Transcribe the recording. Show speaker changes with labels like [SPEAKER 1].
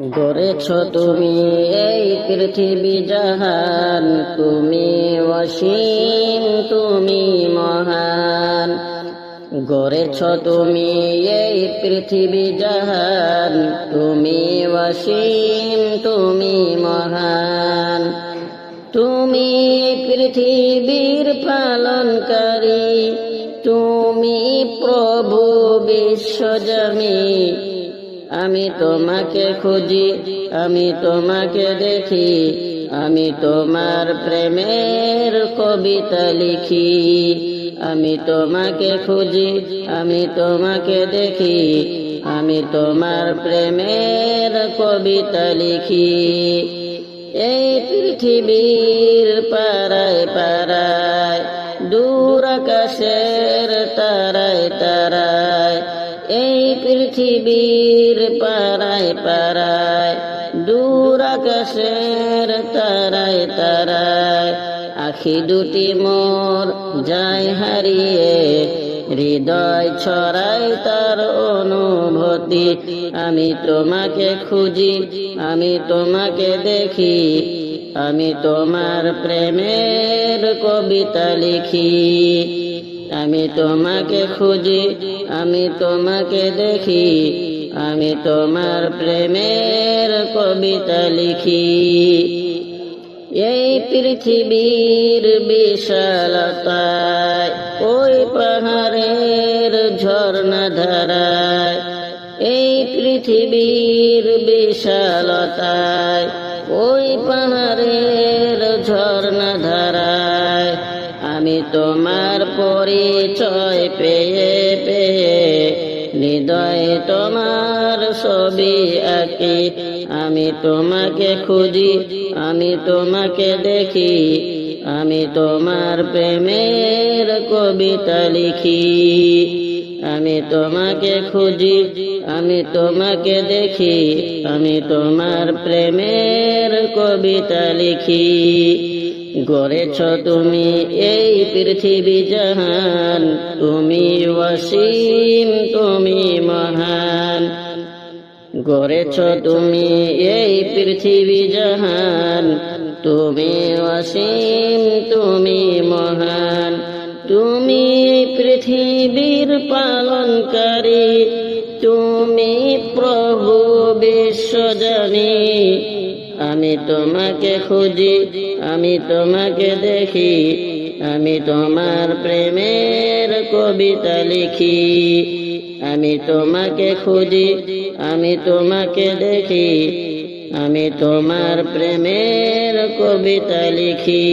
[SPEAKER 1] গড়েছ তুমি এই পৃথিবী জাহান, তুমি অসীম, তুমি মহান। গড়েছ তুমি এই পৃথিবী জাহান, তুমি অসীম, তুমি মহান। তুমি পৃথিবীর পালনকারী, তুমি প্রভু বিশ্বজনী। আমি তোমাকে খুঁজি, আমি তোমাকে দেখি, আমি তোমার প্রেমের কবিতা লিখি। আমি তোমাকে খুঁজি, আমি তোমাকে দেখি, আমি তোমার প্রেমের কবিতা লিখি। এই পৃথিবীর পারায় পারায়, দূর আকাশের তারায় তারায়, এই পৃথিবীর পারায় পারায়, দূর আকাশের তারায় তারায়, আখি দুটি মোর যায় হারিয়ে, হৃদয় ছড়ায় তার অনুভূতি। আমি তোমাকে খুঁজি, আমি তোমাকে দেখি, আমি তোমার প্রেমের কবিতা লিখি। আমি তোমাকে খুঁজি, আমি তোমাকে দেখি, আমি তোমার প্রেমের কবিতা লিখি। এই পৃথিবীর বিশালতায়, ওই পাহাড়ের ঝর্ণা ধারায়, এই পৃথিবীর বিশালতায়, ওই পাহাড়ের ঝর্ণা ধারায়, আমি তোমার পরিচয় পেয়ে পেয়ে হৃদয়ে তোমার ছবি আঁকি। আমি তোমাকে খুঁজি, আমি তোমাকে দেখি, আমি তোমার প্রেমের কবিতা লিখি। আমি তোমাকে খুঁজি, আমি তোমাকে দেখি, আমি তোমার প্রেমের কবিতা লিখি। গড়েছ তুমি এই পৃথিবী জাহান, তুমি অসীম, তুমি মহান। গড়েছ তুমি এই পৃথিবী জাহান, তুমি অসীম, তুমি মহান। তুমি পৃথিবীর পালনকারী, তুমি প্রভু বিশ্বজনী। আমি তোমাকে খুঁজি, আমি তোমাকে দেখি, আমি তোমার প্রেমের কবিতা লিখি। আমি তোমাকে খুঁজি, আমি তোমাকে দেখি, আমি তোমার প্রেমের কবিতা লিখি।